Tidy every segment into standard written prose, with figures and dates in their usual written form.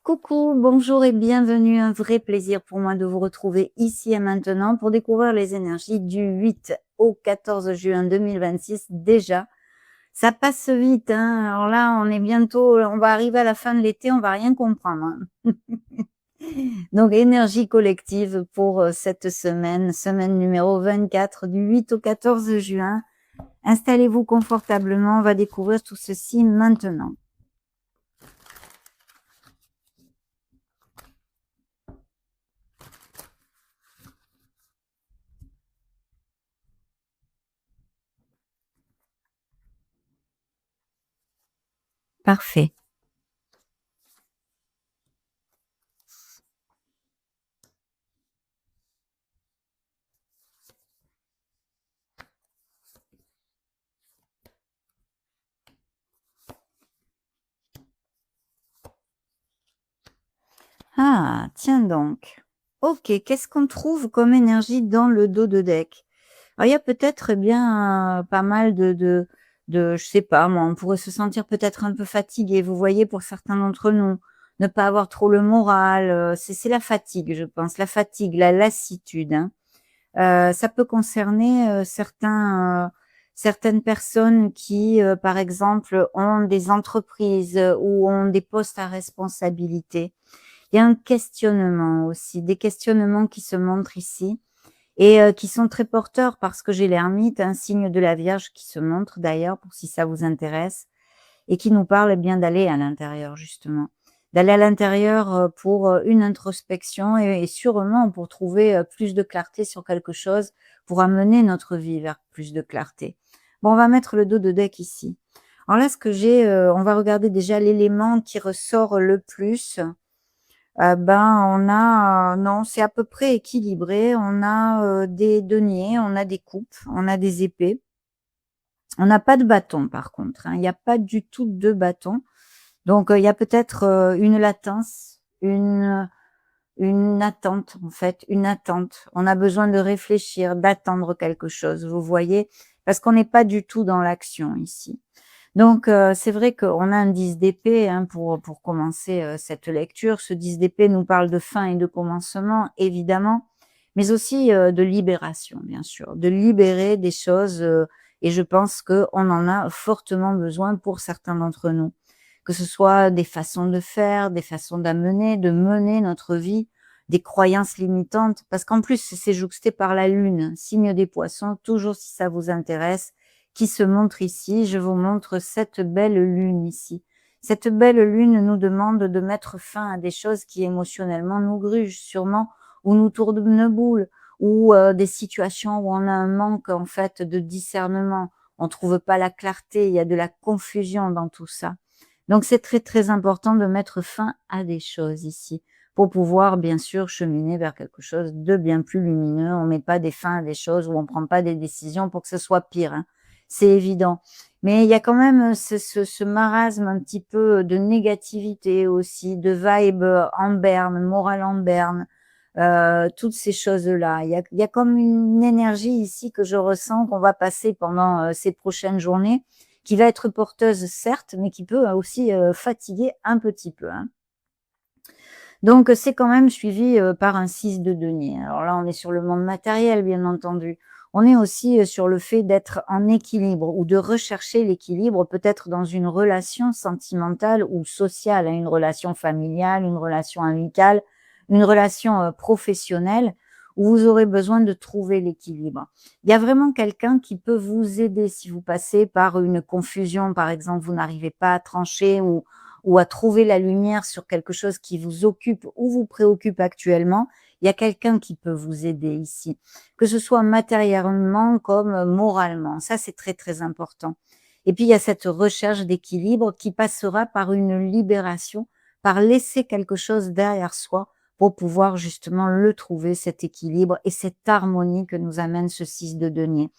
Coucou, bonjour et bienvenue. Un vrai plaisir pour moi de vous retrouver ici et maintenant pour découvrir les énergies du 8 au 14 juin 2026. Déjà, ça passe vite, hein. Alors là, on va arriver à la fin de l'été, on va rien comprendre, hein. Donc, énergie collective pour cette semaine numéro 24 du 8 au 14 juin. Installez-vous confortablement, on va découvrir tout ceci maintenant. Parfait. Ah, tiens donc. OK, qu'est-ce qu'on trouve comme énergie dans le dos de deck? Alors, il y a peut-être, eh bien, pas mal de je sais pas moi, on pourrait se sentir peut-être un peu fatigué, vous voyez, pour certains d'entre nous. Ne pas avoir trop le moral, c'est la fatigue, je pense, la fatigue, la lassitude, hein. Ça peut concerner, certaines personnes qui, par exemple, ont des entreprises, ou ont des postes à responsabilité. Il y a un questionnement aussi, des questionnements qui se montrent ici et qui sont très porteurs parce que j'ai l'ermite, un signe de la Vierge qui se montre d'ailleurs pour si ça vous intéresse et qui nous parle, eh bien, d'aller à l'intérieur justement. D'aller à l'intérieur, pour, une introspection et sûrement pour trouver, plus de clarté sur quelque chose, pour amener notre vie vers plus de clarté. Bon, on va mettre le dos de deck ici. Alors là, ce que j'ai, on va regarder déjà l'élément qui ressort le plus. Ben, on a, non, c'est à peu près équilibré. On a, des deniers, on a des coupes, on a des épées. On n'a pas de bâton par contre, hein. Il y a pas du tout de bâton. Donc, il y a peut-être, une latence, une attente en fait, une attente. On a besoin de réfléchir, d'attendre quelque chose, vous voyez? Parce qu'on n'est pas du tout dans l'action ici. Donc, c'est vrai qu'on a un 10 d'épée, hein, pour commencer, cette lecture. Ce 10 d'épée nous parle de fin et de commencement, évidemment, mais aussi, de libération, bien sûr, de libérer des choses, et je pense qu'on en a fortement besoin pour certains d'entre nous. Que ce soit des façons de faire, des façons d'amener, de mener notre vie, des croyances limitantes, parce qu'en plus, c'est jouxté par la lune, signe des poissons, toujours si ça vous intéresse, qui se montre ici. Je vous montre cette belle lune ici. Cette belle lune nous demande de mettre fin à des choses qui émotionnellement nous grugent sûrement, ou nous tournent boule, ou des situations où on a un manque en fait de discernement. On trouve pas la clarté, il y a de la confusion dans tout ça. Donc c'est très, très important de mettre fin à des choses ici, pour pouvoir bien sûr cheminer vers quelque chose de bien plus lumineux. On met pas des fins à des choses ou on prend pas des décisions pour que ce soit pire, hein. C'est évident. Mais il y a quand même, ce marasme un petit peu de négativité aussi, de vibe, en berne, morale en berne, toutes ces choses-là. Il y a comme une énergie ici que je ressens qu'on va passer pendant, ces prochaines journées, qui va être porteuse certes, mais qui peut aussi, fatiguer un petit peu, hein. Donc c'est quand même suivi, par un 6 de denier. Alors là, on est sur le monde matériel, bien entendu. On est aussi, sur le fait d'être en équilibre ou de rechercher l'équilibre peut-être dans une relation sentimentale ou sociale, hein, une relation familiale, une relation amicale, une relation, professionnelle où vous aurez besoin de trouver l'équilibre. Il y a vraiment quelqu'un qui peut vous aider si vous passez par une confusion, par exemple, vous n'arrivez pas à trancher ou à trouver la lumière sur quelque chose qui vous occupe ou vous préoccupe actuellement, il y a quelqu'un qui peut vous aider ici, que ce soit matériellement comme moralement. Ça, c'est très, très important. Et puis, il y a cette recherche d'équilibre qui passera par une libération, par laisser quelque chose derrière soi pour pouvoir justement le trouver, cet équilibre et cette harmonie que nous amène ce 6 de denier.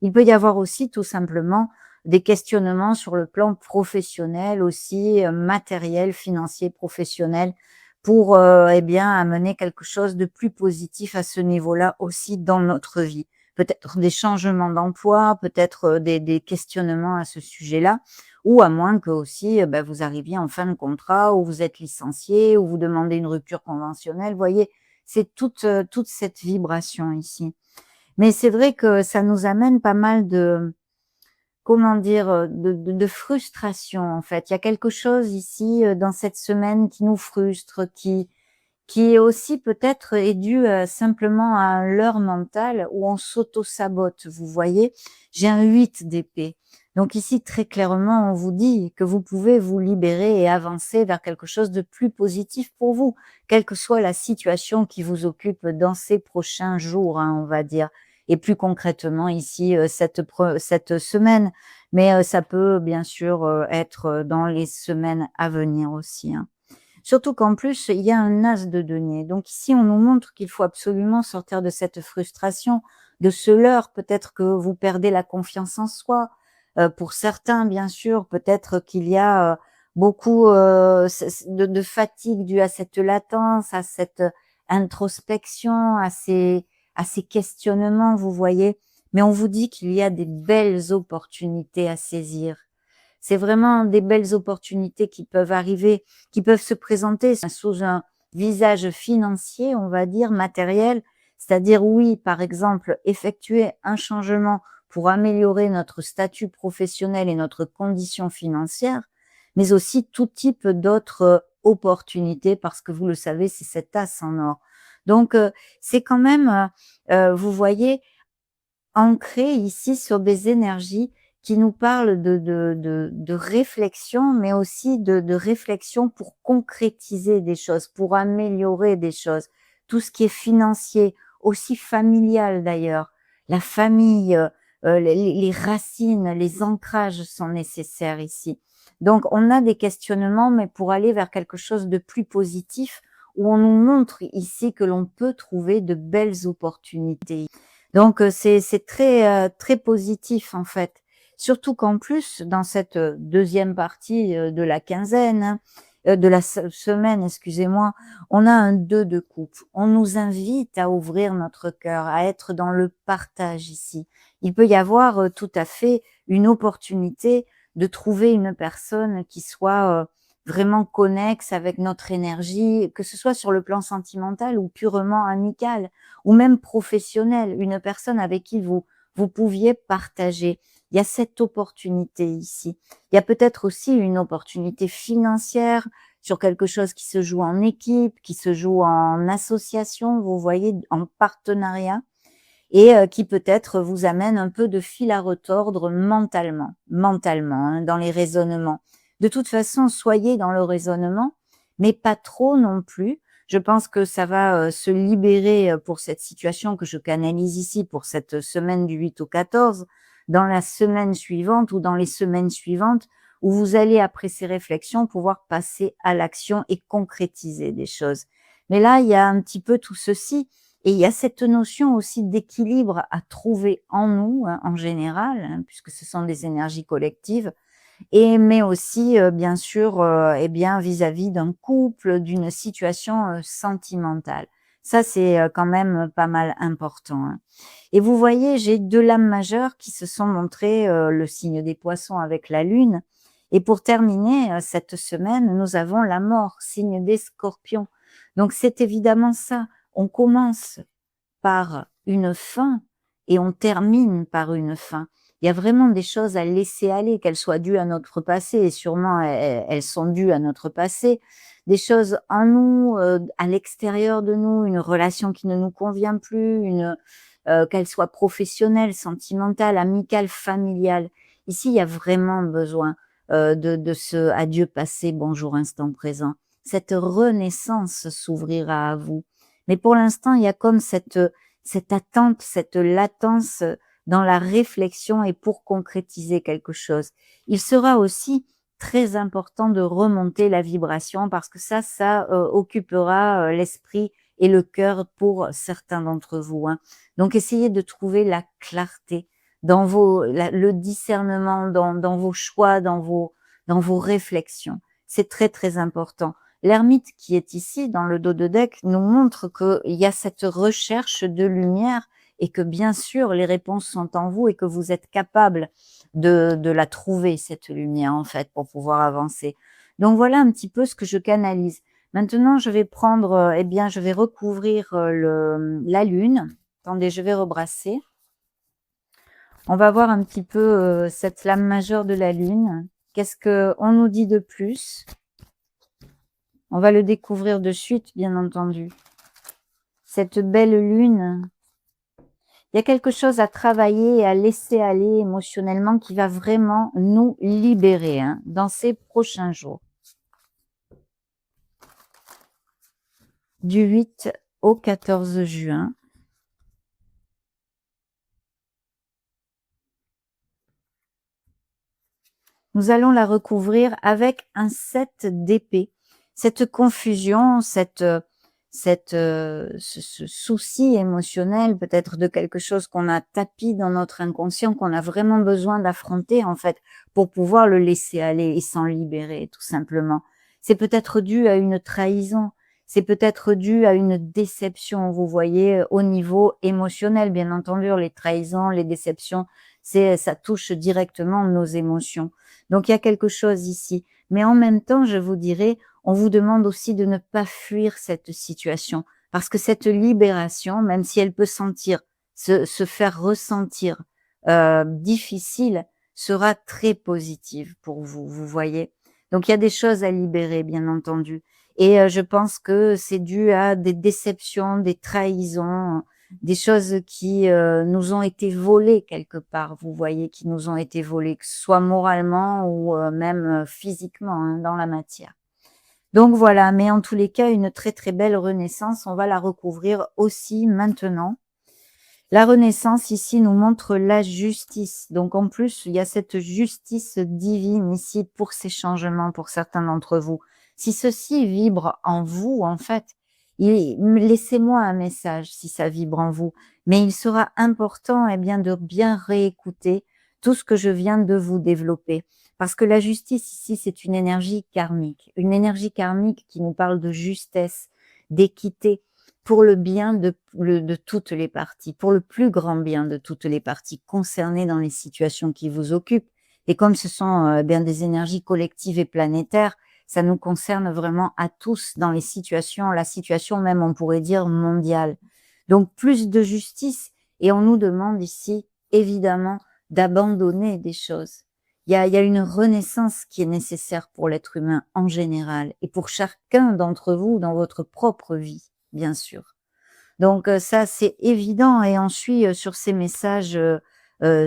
Il peut y avoir aussi tout simplement des questionnements sur le plan professionnel aussi, matériel, financier, professionnel pour, eh bien, amener quelque chose de plus positif à ce niveau-là aussi dans notre vie. Peut-être des changements d'emploi, peut-être, des questionnements à ce sujet-là ou à moins que aussi, vous arriviez en fin de contrat ou vous êtes licencié ou vous demandez une rupture conventionnelle. Vous voyez? C'est toute cette vibration ici. Mais c'est vrai que ça nous amène pas mal de, comment dire? De frustration, en fait. Il y a quelque chose ici, dans cette semaine qui nous frustre, qui est aussi peut-être est dû, simplement à un leurre mental où on s'auto-sabote, vous voyez? J'ai un 8 d'épée. Donc ici, très clairement, on vous dit que vous pouvez vous libérer et avancer vers quelque chose de plus positif pour vous, quelle que soit la situation qui vous occupe dans ces prochains jours, hein, on va dire. Et plus concrètement ici, cette semaine, mais ça peut bien sûr, être, dans les semaines à venir aussi, hein. Surtout qu'en plus, il y a un as de denier. Donc ici, on nous montre qu'il faut absolument sortir de cette frustration, de ce leurre. Peut-être que vous perdez la confiance en soi. Pour certains, bien sûr, peut-être qu'il y a beaucoup de fatigue due à cette latence, à cette introspection, à ces questionnements, vous voyez. Mais on vous dit qu'il y a des belles opportunités à saisir. C'est vraiment des belles opportunités qui peuvent arriver, qui peuvent se présenter sous un visage financier, on va dire, matériel. C'est-à-dire, oui, par exemple, effectuer un changement pour améliorer notre statut professionnel et notre condition financière, mais aussi tout type d'autres opportunités, parce que vous le savez, c'est cet as en or. Donc, c'est quand même, vous voyez, ancré ici sur des énergies qui nous parlent de réflexion, mais aussi de réflexion pour concrétiser des choses, pour améliorer des choses. Tout ce qui est financier, aussi familial d'ailleurs. La famille, les racines, les ancrages sont nécessaires ici. Donc on a des questionnements, mais pour aller vers quelque chose de plus positif, où on nous montre ici que l'on peut trouver de belles opportunités. Donc c'est très positif en fait. Surtout qu'en plus dans cette, 2e partie, de la quinzaine, hein, de la semaine, excusez-moi, on a un 2 de coupe. On nous invite à ouvrir notre cœur, à être dans le partage ici. Il peut y avoir, tout à fait une opportunité de trouver une personne qui soit, vraiment connexe avec notre énergie, que ce soit sur le plan sentimental ou purement amical ou même professionnel, une personne avec qui vous pouviez partager. Il y a cette opportunité ici. Il y a peut-être aussi une opportunité financière sur quelque chose qui se joue en équipe, qui se joue en association, vous voyez, en partenariat et qui peut-être vous amène un peu de fil à retordre mentalement, hein, dans les raisonnements. De toute façon, soyez dans le raisonnement, mais pas trop non plus. Je pense que ça va, se libérer, pour cette situation que je canalise ici pour cette semaine du 8 au 14, dans la semaine suivante ou dans les semaines suivantes où vous allez, après ces réflexions, pouvoir passer à l'action et concrétiser des choses. Mais là, il y a un petit peu tout ceci et il y a cette notion aussi d'équilibre à trouver en nous, hein, en général, hein, puisque ce sont des énergies collectives, et mais aussi, bien sûr, et bien vis-à-vis d'un couple, d'une situation, sentimentale. Ça, c'est, quand même pas mal important, hein. Et vous voyez, j'ai 2 lames majeures qui se sont montrées, le signe des Poissons avec la Lune. Et pour terminer, cette semaine, nous avons la Mort, signe des Scorpions. Donc c'est évidemment ça. On commence par une fin et on termine par une fin. Il y a vraiment des choses à laisser aller, qu'elles soient dues à notre passé, et sûrement elles sont dues à notre passé. Des choses en nous, à l'extérieur de nous, une relation qui ne nous convient plus, qu'elle soit professionnelle, sentimentale, amicale, familiale. Ici, il y a vraiment besoin de ce adieu passé, bonjour instant présent. Cette renaissance s'ouvrira à vous. Mais pour l'instant, il y a comme cette attente, cette latence dans la réflexion et pour concrétiser quelque chose. Il sera aussi très important de remonter la vibration parce que ça occupera l'esprit et le cœur pour certains d'entre vous, hein. Donc essayez de trouver la clarté dans le discernement, dans vos choix, dans vos réflexions. C'est très très important. L'ermite qui est ici dans le dos de deck nous montre qu'il y a cette recherche de lumière et que bien sûr, les réponses sont en vous et que vous êtes capable de la trouver, cette lumière, en fait, pour pouvoir avancer. Donc voilà un petit peu ce que je canalise. Maintenant, je vais prendre, eh bien, je vais recouvrir la lune. Attendez, je vais rebrasser. On va voir un petit peu cette flamme majeure de la lune. Qu'est-ce qu'on nous dit de plus? On va le découvrir de suite, bien entendu. Cette belle lune, il y a quelque chose à travailler et à laisser aller émotionnellement qui va vraiment nous libérer dans ces prochains jours. Du 8 au 14 juin. Nous allons la recouvrir avec un 7 d'épée. Cette confusion, ce souci émotionnel, peut-être de quelque chose qu'on a tapi dans notre inconscient, qu'on a vraiment besoin d'affronter, en fait, pour pouvoir le laisser aller et s'en libérer, tout simplement. C'est peut-être dû à une trahison, c'est peut-être dû à une déception, vous voyez, au niveau émotionnel, bien entendu, les trahisons, les déceptions, ça touche directement nos émotions. Donc il y a quelque chose ici. Mais en même temps, je vous dirais, on vous demande aussi de ne pas fuir cette situation. Parce que cette libération, même si elle peut se faire ressentir difficile, sera très positive pour vous, vous voyez. Donc il y a des choses à libérer, bien entendu. Et je pense que c'est dû à des déceptions, des trahisons, des choses qui nous ont été volées quelque part, vous voyez, qui nous ont été volées, que ce soit moralement ou même physiquement dans la matière. Donc voilà, mais en tous les cas, une très très belle renaissance, on va la recouvrir aussi maintenant. La renaissance ici nous montre la justice. Donc en plus, il y a cette justice divine ici pour ces changements pour certains d'entre vous. Si ceci vibre en vous, en fait, laissez-moi un message si ça vibre en vous. Mais il sera important bien, de bien réécouter tout ce que je viens de vous développer. Parce que la justice ici, c'est une énergie karmique. Une énergie karmique qui nous parle de justesse, d'équité, pour le bien de toutes les parties, pour le plus grand bien de toutes les parties concernées dans les situations qui vous occupent. Et comme ce sont bien des énergies collectives et planétaires, ça nous concerne vraiment à tous dans les situations, la situation même, on pourrait dire, mondiale. Donc, plus de justice, et on nous demande ici, évidemment, d'abandonner des choses. Il y a une renaissance qui est nécessaire pour l'être humain en général, et pour chacun d'entre vous dans votre propre vie, bien sûr. Donc ça, c'est évident et on suit sur ces messages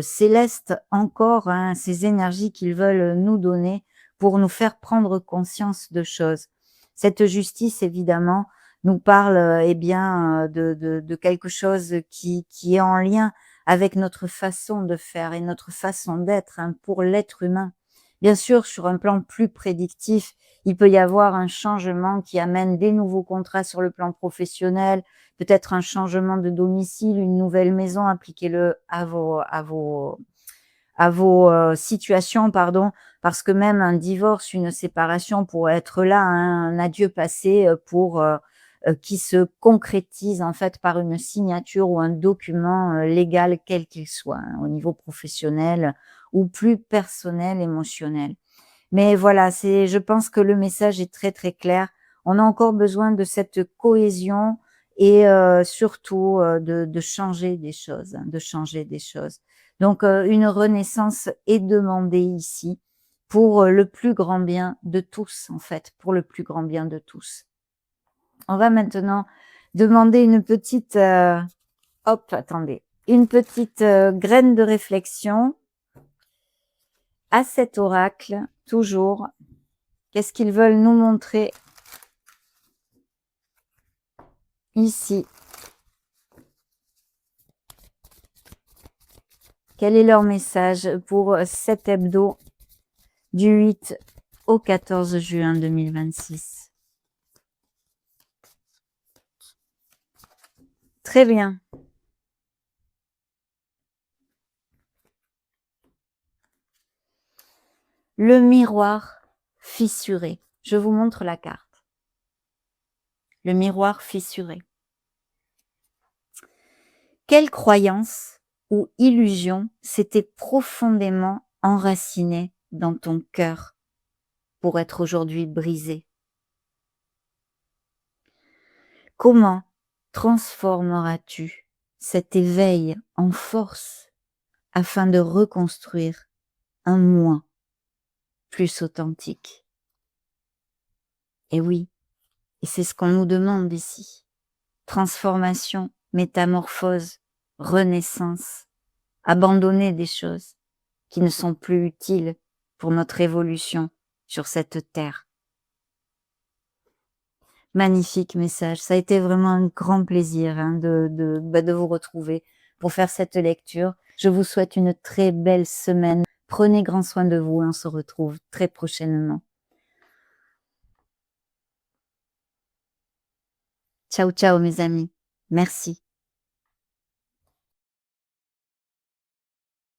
célestes encore, ces énergies qu'ils veulent nous donner pour nous faire prendre conscience de choses. Cette justice, évidemment, nous parle bien de quelque chose qui est en lien avec notre façon de faire et notre façon d'être pour l'être humain. Bien sûr, sur un plan plus prédictif, il peut y avoir un changement qui amène des nouveaux contrats sur le plan professionnel, peut-être un changement de domicile, une nouvelle maison, appliquez-le à vos situations, pardon, parce que même un divorce, une séparation pourrait être là, un adieu passé pour qui se concrétise en fait par une signature ou un document légal quel qu'il soit, au niveau professionnel ou plus personnel, émotionnel. Mais voilà, je pense que le message est très, très clair. On a encore besoin de cette cohésion et surtout de changer des choses, de changer des choses. Donc une renaissance est demandée ici pour le plus grand bien de tous, en fait, pour le plus grand bien de tous. On va maintenant demander une petite, attendez, une petite graine de réflexion à cet oracle, toujours. Qu'est-ce qu'ils veulent nous montrer ici? Quel est leur message pour cet hebdo du 8 au 14 juin 2026? Très bien. Le miroir fissuré. Je vous montre la carte. Le miroir fissuré. Quelle croyance ou illusion s'était profondément enracinée dans ton cœur pour être aujourd'hui brisée? Comment transformeras-tu cet éveil en force afin de reconstruire un moi plus authentique? Et oui, et c'est ce qu'on nous demande ici. Transformation, métamorphose, renaissance, abandonner des choses qui ne sont plus utiles pour notre évolution sur cette terre. Magnifique message. Ça a été vraiment un grand plaisir de vous retrouver pour faire cette lecture. Je vous souhaite une très belle semaine. Prenez grand soin de vous et on se retrouve très prochainement. Ciao, ciao mes amis. Merci.